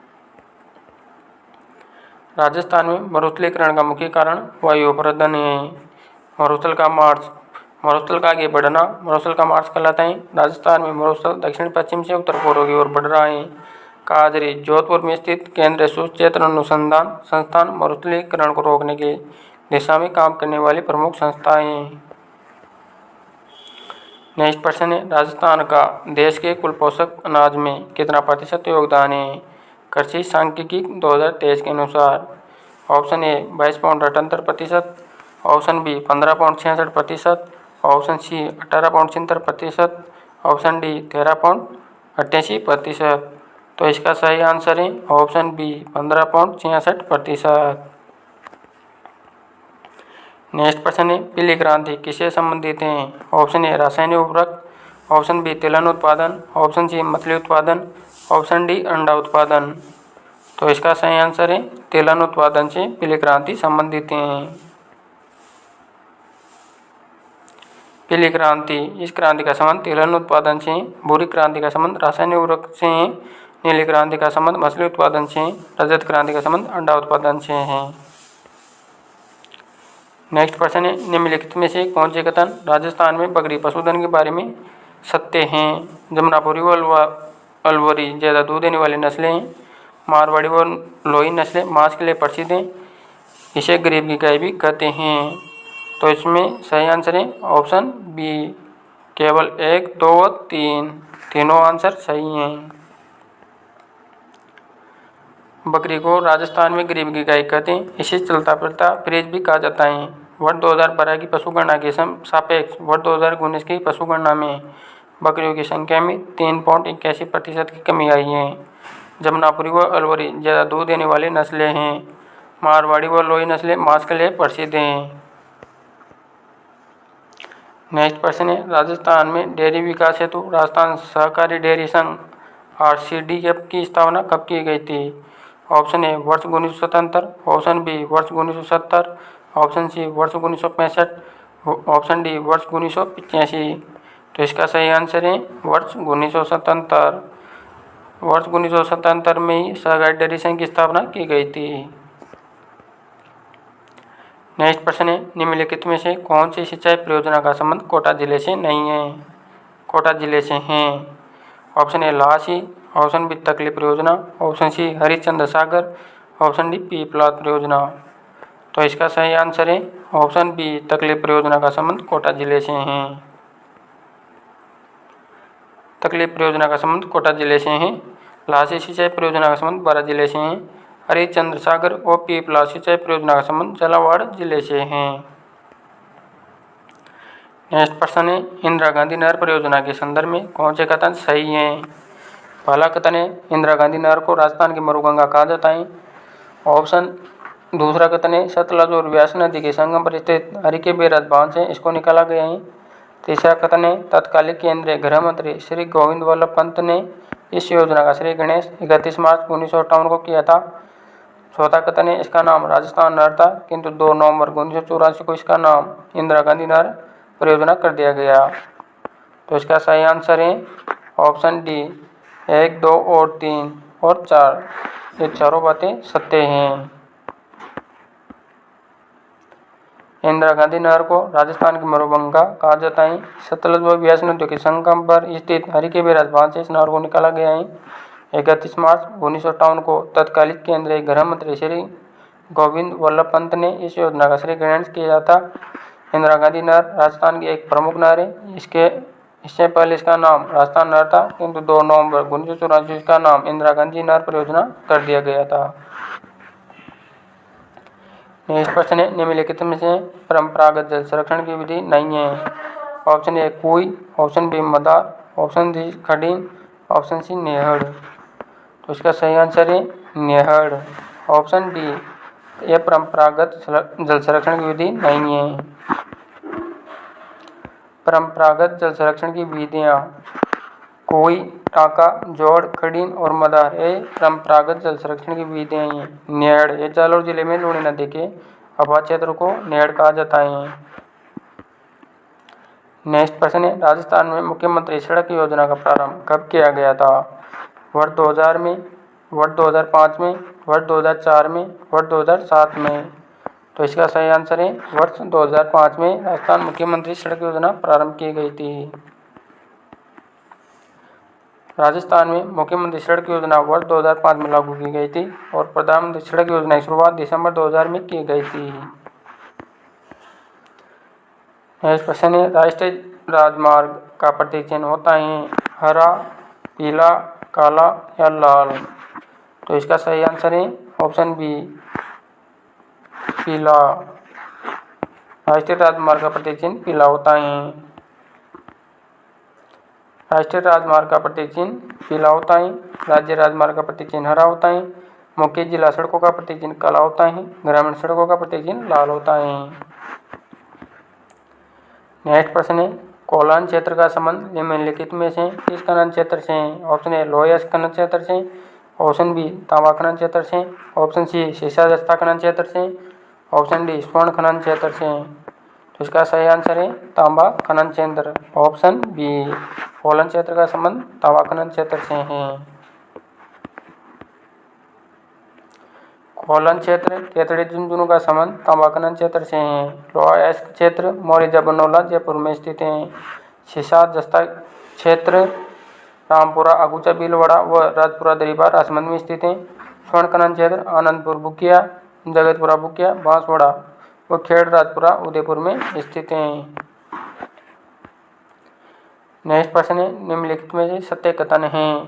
[SPEAKER 1] राजस्थान में मरुस्थलीकरण का मुख्य कारण वायु प्रदूषण है। मरुस्थल का मार्च। मरुस्थल का आगे बढ़ना मरुस्थल का मार्च कहलाता है। राजस्थान में मरुस्थल दक्षिण पश्चिम से उत्तर पूर्व की ओर बढ़ रहा है। काजरी। जोधपुर में स्थित केंद्रीय सूक्ष्म अनुसंधान संस्थान मरुस्थलीकरण को रोकने की दिशा में काम करने वाली प्रमुख संस्था है। नेक्स्ट प्रश्न है, राजस्थान का देश के कुल पोषक अनाज में कितना प्रतिशत योगदान है? कृषि सांख्यिकी 2023 के अनुसार option A 22.78%, option B 15.66%, option C 18.76%, option D 13.88%। तो इसका सही आंसर है ऑप्शन बी 15.66%। नेक्स्ट प्रश्न है, पीली क्रांति किससे संबंधित है? ऑप्शन ए रासायनिक उर्वरक, ऑप्शन बी तिलहन उत्पादन, ऑप्शन सी मछली उत्पादन, ऑप्शन डी अंडा उत्पादन। तो इसका सही आंसर है तिलहन उत्पादन से पीली क्रांति संबंधित है। पीली क्रांति, इस क्रांति का संबंध तिलहन उत्पादन से। भूरी क्रांति का संबंध रासायनिक उर्वरक से है। नीली क्रांति का संबंध मछली उत्पादन से। रजत क्रांति का संबंध अंडा उत्पादन से है। नेक्स्ट प्रश्न है, निम्नलिखित में से कौन से कथन राजस्थान में बकरी पशुधन के बारे में सत्य हैं? जमुनापुरी व अलवरी ज़्यादा दूध देने वाली नस्लें हैं। मारवाड़ी व लोही नस्लें मांस के लिए प्रसिद्ध हैं। इसे गरीब की गाय भी कहते हैं। तो इसमें सही आंसर है ऑप्शन बी, केवल 1, 2 और 3, तीनों आंसर सही हैं। बकरी को राजस्थान में गरीब की गाय कहते हैं। इसे चलता फिरता फ्रिज भी कहा जाता है। वर्ष 2012 की पशुगणना के सापेक्ष वर्ष 2019 की पशुगणना में बकरियों की संख्या में 3.81% की कमी आई है। जमुनापुरी व अलवरी ज़्यादा दूध देने वाली नस्लें हैं। मारवाड़ी व लोही नस्लें मांस के लिए प्रसिद्ध हैं। नेक्स्ट प्रश्न है, राजस्थान में डेयरी विकास हेतु राजस्थान सहकारी डेयरी संघ RCDF की स्थापना कब की गई थी? ऑप्शन ए वर्ष 1977, ऑप्शन बी वर्ष 1970, ऑप्शन सी वर्ष 1965, ऑप्शन डी वर्ष 1985। तो इसका सही आंसर है वर्ष 1977। वर्ष 1977 में ही सहकारी डेयरी संघ की स्थापना की गई थी। नेक्स्ट प्रश्न है, निम्नलिखित में से कौन सी सिंचाई परियोजना का संबंध कोटा जिले से नहीं है? कोटा जिले से हैं। ऑप्शन ए लासी, ऑप्शन बी तकली परियोजना, ऑप्शन सी हरिश्चंद्र सागर, ऑप्शन डी पीपलाद परियोजना। तो इसका सही आंसर है ऑप्शन बी तकली परियोजना का संबंध कोटा जिले से है। तकली परियोजना का संबंध कोटा जिले से है। लासी सिंचाई परियोजना का संबंध बारा जिले से है। हरिश्चंद्र सागर और पीपलाद सिंचाई परियोजना का संबंध झालावाड़ जिले से है। नेक्स्ट प्रश्न है, इंदिरा गांधी नहर परियोजना के संदर्भ में कौन से कथन सही हैं? पहला कथन है, इंदिरा गांधी नहर को राजस्थान की मरुगंगा कहा जाता है। ऑप्शन दूसरा कथन है, सतलज और व्यास नदी के संगम पर स्थित हरिके बेराज बांध से इसको निकाला गया है। तीसरा कथन है, तत्कालीन केंद्रीय गृह मंत्री श्री गोविंद वल्लभ पंत ने इस योजना का श्री गणेश 31 मार्च 1958 को किया था। चौथा कथन है, इसका नाम राजस्थान नहर था, किंतु 2 नवंबर 1984 को इसका नाम इंदिरा गांधी नहर परियोजना कर दिया गया। तो इसका सही आंसर है ऑप्शन डी 1, 2 और 3 और 4, ये चारों बातें सत्य हैं। इंदिरा गांधी नहर को राजस्थान की मरुगंगा कहा जाता है। सतलज व व्यास नदियों के संगम पर स्थित हरिके बेराज बांध से इस नहर को निकाला गया है। 31 मार्च 1958 को तत्कालीन केंद्रीय गृह मंत्री श्री गोविंद वल्लभ पंत ने इस योजना का श्री गणेश किया था। इंदिरा गांधी नहर राजस्थान की एक प्रमुख नहर है। इससे पहले इसका नाम राजस्थान नहर था, किंतु 2 नवंबर 1984 इसका नाम इंदिरा गांधी नहर परियोजना कर दिया गया था। नेक्स्ट क्वेश्चन है, निम्नलिखित में से परंपरागत जल संरक्षण की विधि नहीं है। ऑप्शन ए कुई, ऑप्शन बी मदार, ऑप्शन सी खडीन, ऑप्शन सी नेहड़। तो इसका सही आंसर है नेहड़। ऑप्शन डी, यह परंपरागत जल संरक्षण की विधि नहीं है। परंपरागत जल संरक्षण की विधियाँ कुई, टांका, जोड़, खडीन और मदार ये परंपरागत जल संरक्षण की विधियाँ हैं। नेहड़ ये जालौर जिले में लूणी नदी के अभा क्षेत्र को नेहड़ कहा जाता है। नेक्स्ट प्रश्न है, राजस्थान में मुख्यमंत्री सड़क योजना का प्रारंभ कब किया गया था? वर्ष 2000 में, वर्ष 2005 में, वर्ष 2004 में, वर्ष 2007 में। तो इसका सही आंसर है वर्ष 2005 में राजस्थान मुख्यमंत्री सड़क योजना प्रारंभ की गई थी। राजस्थान में मुख्यमंत्री सड़क योजना वर्ष 2005 में लागू की गई थी और प्रधानमंत्री सड़क योजना की शुरुआत दिसंबर 2000 में की गई थी। नेक्स्ट क्वेश्चन है, राष्ट्रीय राजमार्ग का प्रतीक चिन्ह होता है हरा, पीला, काला या लाल। तो इसका सही आंसर है ऑप्शन बी पीला। राष्ट्रीय राजमार्ग का प्रतीक चिन्ह पीला होता है। राष्ट्रीय राजमार्ग का प्रतीक चिन्ह पीला होता है। राज्य राजमार्ग का प्रतीक चिन्ह हरा होता है। मुख्य जिला सड़कों का प्रतीक चिन्ह काला होता है। ग्रामीण सड़कों का प्रतीक चिन्ह लाल होता है। नेक्स्ट प्रश्न है, कोलान क्षेत्र का संबंध निम्नलिखित में से किस खनन क्षेत्र से है? ऑप्शन ए लोहयस्क खनन क्षेत्र से, ऑप्शन बी तांबा खनन क्षेत्र से, ऑप्शन सी सीसा जस्ता खनन क्षेत्र से, ऑप्शन डी स्वर्ण खनन क्षेत्र से। तो इसका सही आंसर है तांबा खनन क्षेत्र, ऑप्शन बी। कोलान क्षेत्र का संबंध तांबा खनन क्षेत्र से है। कोलान क्षेत्र केतड़ी झुंझुनू का संबंध तांबा खनन क्षेत्र से है। लोहयस्क क्षेत्र मोरिजा बनोला जयपुर में स्थित है। सीसा जस्ता क्षेत्र रामपुरा अगुचा भीलवाड़ा व राजपुरा दरीबार राजमंद में स्थित है। स्वर्ण खनन क्षेत्र आनंदपुर बुकिया, जगतपुरा बुकिया, बांसवाड़ा व खेड़ राजपुरा उदयपुर में स्थित हैं। नेक्स्ट प्रश्न है, निम्नलिखित में से सत्य कथन है।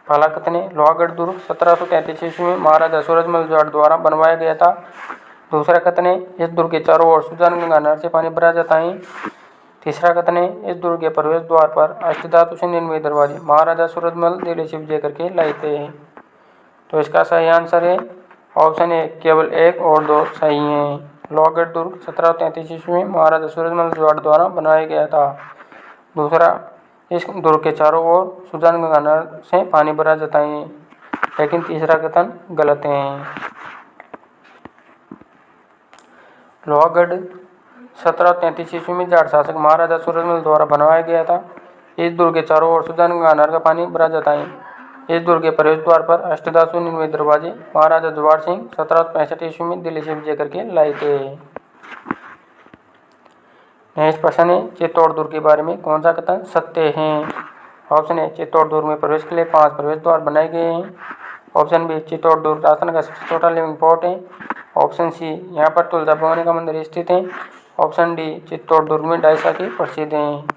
[SPEAKER 1] पहला कथन है, लोहागढ़ दुर्ग 1733 ईस्वी में महाराजा सूरजमल जाट द्वारा बनवाया गया था। दूसरा कथन है, इस दुर्ग के चारों ओर सुजान गंगा नहर से पानी भरा जाता है। तीसरा कथन है, इस दुर्ग के प्रवेश द्वार पर अष्टधातु से निर्मित दरवाजे महाराजा सूरजमल दिल्ली से विजय करके लाए थे। तो इसका सही आंसर है ऑप्शन ए केवल 1 और 2 सही हैं। लोहागढ़ दुर्ग 1733 ईस्वी में महाराजा सूरजमल जाट द्वारा बनाया गया था। दूसरा, इस दुर्ग के चारों ओर सुजान गंगा नहर से पानी भरा जाता है। लेकिन तीसरा कथन गलत है। लोहागढ़ 1733 ईस्वी में जाट शासक महाराजा सूरजमल द्वारा बनवाया गया था। इस दुर्ग के चारों ओर सुजान गंगा नहर का पानी भरा जाता है। इस दुर्ग के प्रवेश द्वार पर अष्टधातु निर्मित दरवाजे महाराजा जुवाड़ सिंह 1765 ईस्वी में दिल्ली से विजय करके लाए थे। नेक्स्ट प्रश्न है, चित्तौड़ दुर्ग के बारे में कौन सा कथन सत्य है? ऑप्शन ए चित्तौड़ दुर्ग में प्रवेश के लिए 5 प्रवेश द्वार बनाए गए हैं। ऑप्शन बी चित्तौड़ दुर्ग राजस्थान का सबसे छोटा लिविंग पोर्ट है। ऑप्शन सी यहाँ पर तुलजा भवानी का मंदिर स्थित है। ऑप्शन डी चित्तौड़ दुर्ग में डायसा की प्रसिद्ध हैं।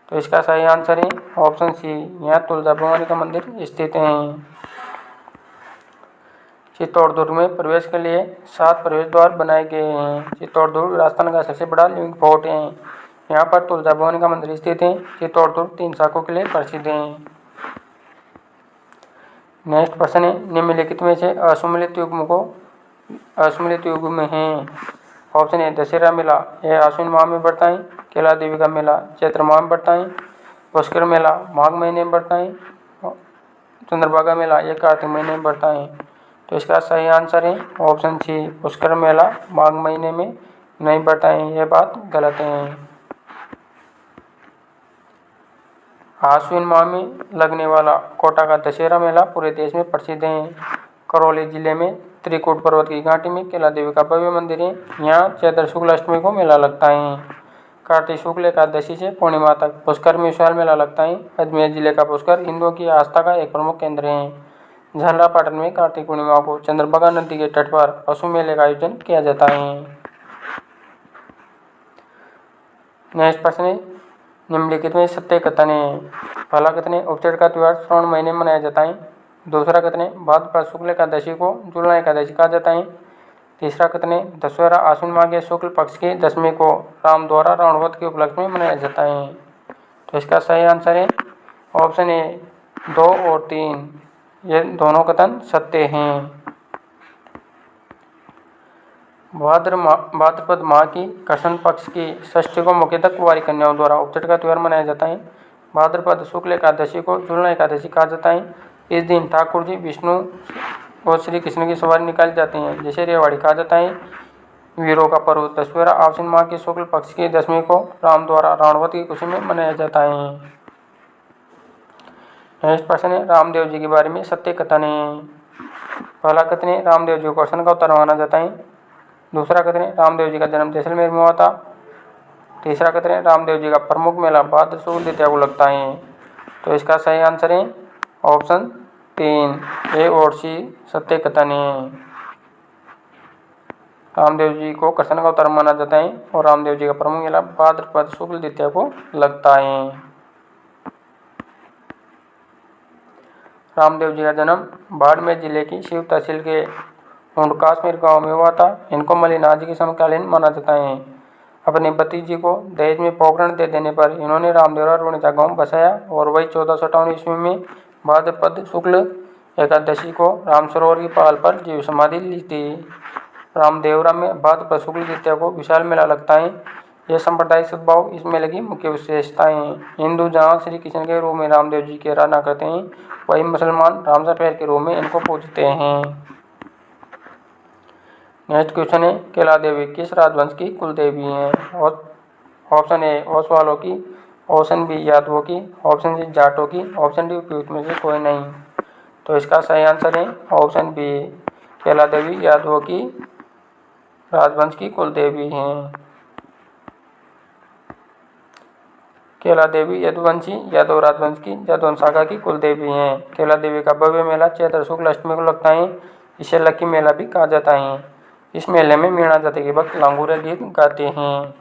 [SPEAKER 1] तो इसका सही आंसर है ऑप्शन सी, यहाँ तुलजा भवानी का मंदिर स्थित है। चित्तौड़ दुर्ग में प्रवेश के लिए 7 प्रवेश द्वार बनाए गए हैं। चित्तौड़ दुर्ग राजस्थान का सबसे बड़ा लिविंग फोर्ट है। यहाँ पर तुलजा भवानी का मंदिर स्थित है। चित्तौड़ दुर्ग 3 शाखों के लिए प्रसिद्ध है। नेक्स्ट प्रश्न है, निम्नलिखित में से असुमिलित युग में है। ऑप्शन ए दशहरा मेला यह आश्विन माह में बढ़ता है। कैला देवी का मेला चैत्र माह में बढ़ता है। पुष्कर मेला माघ महीने में बढ़ता है। चंद्रभागा मेला यह कार्तिक महीने में बढ़ता है। तो इसका सही आंसर है ऑप्शन सी, पुष्कर मेला माघ महीने में नहीं बढ़ता है। यह बात गलत है। आश्विन माह में लगने वाला कोटा का दशहरा मेला पूरे देश में प्रसिद्ध है। करौली जिले में त्रिकूट पर्वत की घाटी में कैला देवी का भव्य मंदिर है। यहाँ चैत्र शुक्ल अष्टमी को मेला लगता है। कार्तिक शुक्ल एकादशी से पूर्णिमा तक पुष्कर में विशाल मेला लगता है। अजमेर जिले का पुष्कर हिंदुओं की आस्था का एक प्रमुख केंद्र है। झालरापाटन में कार्तिक पूर्णिमा को चंद्रभागा नदी के तट पर पशु मेले का आयोजन किया जाता है। नेक्स्ट प्रश्न है, निम्नलिखित में सत्य कथन है। पहला कथन है, उपचर का त्यौहार श्रावण महीने में मनाया जाता है। दूसरा कथन है, भाद्रपद शुक्ल एकादशी को जुलना एकादशी कहा जाता है। तीसरा कथन है, दशहरा आश्विन माह के शुक्ल पक्ष की दशमी को राम द्वारा रावणवध के उपलक्ष्य में मनाया जाता है। तो इसका सही आंसर है ऑप्शन ए 2 और 3, ये दोनों कथन सत्य हैं। भाद्रपद माह की कृष्ण पक्ष की षष्ठी को मुख्यतः कुंवारी कन्याओं द्वारा उपचट का त्यौहार मनाया जाता है। भाद्रपद शुक्ल एकादशी को जुलना एकादशी कहा जाता है। इस दिन ठाकुर जी विष्णु और श्री कृष्ण की सवारी निकाली जाती है, जिसे रेवाड़ी कहा जाता है। वीरों का पर्व दशहरा आश्विन माह के शुक्ल पक्ष की दशमी को राम द्वारा रावणवध की खुशी में मनाया जाता है। नेक्स्ट प्रश्न है, रामदेव जी के बारे में सत्य कथन है। पहला कथन है, रामदेव जी को कृष्ण का अवतार माना जाता है। दूसरा कथन है, रामदेव जी का जन्म जैसलमेर में हुआ था। तीसरा कथन है, रामदेव जी का प्रमुख मेला भाद्र शुक्ल द्वितीया को लगता है। तो इसका सही आंसर है ऑप्शन 3, ए और सी सत्य कथन है। रामदेव जी को कृष्ण का अवतार माना जाता है और रामदेव जी का प्रमुख मेला भाद्रपद शुक्ल द्वितीया को लगता है। रामदेव जी का जन्म बाड़मेर जिले की शिव तहसील के काश्मीर गांव में हुआ था। इनको मलिनाथ जी के समकालीन माना जाता है। अपने भतीजी को दहेज में पोकरण दे देने पर इन्होंने रामदेवरा रोणीचा गांव बसाया और वही 1458 ईस्वी में भाद्रपद शुक्ल एकादशी को राम सरोवर की पहाड़ पर जीव समाधि ली थी। रामदेवरा में भाद्रपद शुक्ल द्वितीया को विशाल मेला लगता है। यह सांप्रदायिक सद्भाव इस मेले की मुख्य विशेषताएं हैं। हिंदू जहाँ श्री कृष्ण के रूप में रामदेव जी की आराधना करते हैं, वहीं मुसलमान रामसा पैर के रूप में इनको पूजते हैं। नेक्स्ट क्वेश्चन है, केला देवी किस राजवंश की कुल देवी हैं? और ऑप्शन ए ओसवालों की, ऑप्शन बी यादवों की, ऑप्शन सी जाटों की, ऑप्शन डी उपयुक्त में से कोई नहीं। तो इसका सही आंसर है ऑप्शन बी, केला देवी यादवों की राजवंश की कुल देवी हैं। केला देवी यदुवंशी यादव राजवंश की यादव शाखा की कुल देवी हैं। केला देवी का भव्य मेला चैत्र शुक्ल अष्टमी को लगता है। इसे लक्की मेला भी कहा जाता है। इस मेले में मीणा जाति के भक्त लांगूरा गीत गाते हैं।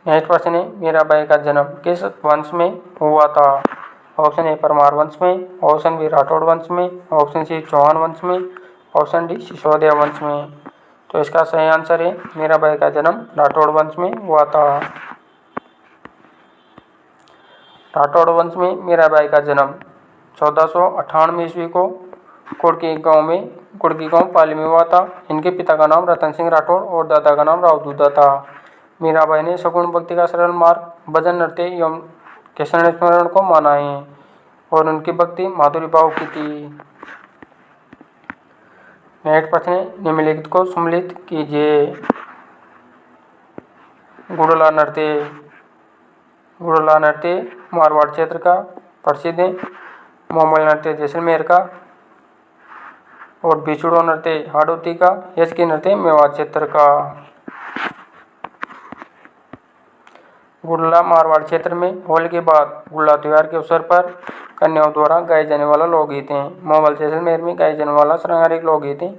[SPEAKER 1] नेक्स्ट प्रश्न है, मीराबाई का जन्म किस वंश में हुआ था? ऑप्शन ए परमार वंश में, ऑप्शन बी राठौड़ वंश में, ऑप्शन सी चौहान वंश में, ऑप्शन डी सिसोदिया वंश में। तो इसका सही आंसर है मीराबाई का जन्म राठौड़ वंश में हुआ था। राठौड़ वंश में मीराबाई का जन्म 1498 ईस्वी को कुड़की गांव पाली में हुआ था। इनके पिता का नाम रतन सिंह राठौड़ और दादा का नाम राव दूधा था। मीराबाई ने सगुण भक्ति का सरल मार्ग भजन नृत्य एवं कृष्ण स्मरण को माना है और उनकी भक्ति माधुरी भाव की थी। नेक्स्ट प्रश्न है, निम्नलिखित को सम्मिलित कीजिए। गुड़ला नृत्य मारवाड़ क्षेत्र का प्रसिद्ध है। मोमल नृत्य जैसलमेर का और बिछुड़ो नृत्य हाड़ौती का। यशकी नृत्य मेवाड़ क्षेत्र का। गुड़ला मारवाड़ क्षेत्र में होली के बाद गुड़ला त्योहार के अवसर पर कन्याओं द्वारा गाए जाने वाला लोकगीत है। मोमल जैसलमेर में गाए जाने वाला श्रृंगारिक लोकगीत है।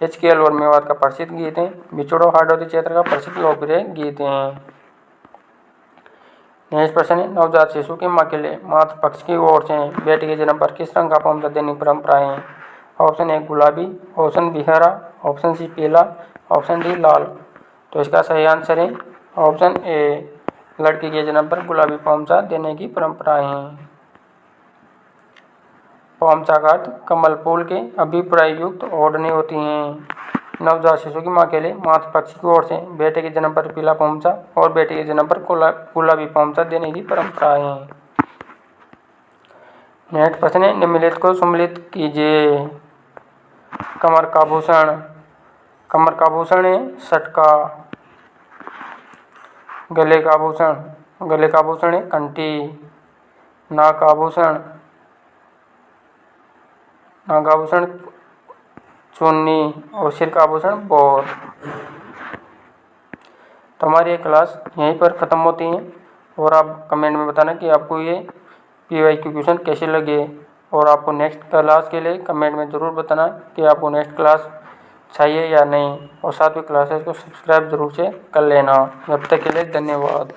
[SPEAKER 1] यचकी अलवर मेवाड़ का प्रसिद्ध गीत है। बिछुड़ो हाड़ौती क्षेत्र का प्रसिद्ध लोकप्रिय गीत है। नेक्स्ट प्रश्न है, नवजात शिशु की मां के लिए मातृ पक्ष की ओर से बेटी के जन्म पर किस रंग का पौधा देने की परंपरा है? ऑप्शन ए गुलाबी, ऑप्शन बी हरा, ऑप्शन सी पीला, ऑप्शन डी लाल। तो इसका सही आंसर है ऑप्शन ए, लड़की के जन्म पर गुलाबी पौधा देने की परंपरा है। पौधा का अर्थ कमल फूल के अभिप्राय युक्त ओढ़नी होती हैं। नवजात शिशु की मां के लिए मातृ पक्ष की ओर से बेटे के जन्म पर पीला पौधा और बेटे के जन्म पर गुलाबी पौधा देने की परंपरा है। नेक्स्ट प्रश्न है, निम्नलिखित को सम्मिलित कीजिए। कमर का आभूषण है सटका। गले का आभूषण है कंठी। नाक आभूषण चुन्नी और सिर का आभूषण बोर। तो हमारी ये क्लास यहीं पर ख़त्म होती है और आप कमेंट में बताना कि आपको ये PYQ क्वेश्चन कैसे लगे और आपको नेक्स्ट क्लास के लिए कमेंट में ज़रूर बताना कि आपको नेक्स्ट क्लास चाहिए या नहीं, और साथ ही क्लासेस को सब्सक्राइब जरूर से कर लेना। जब तक के लिए धन्यवाद।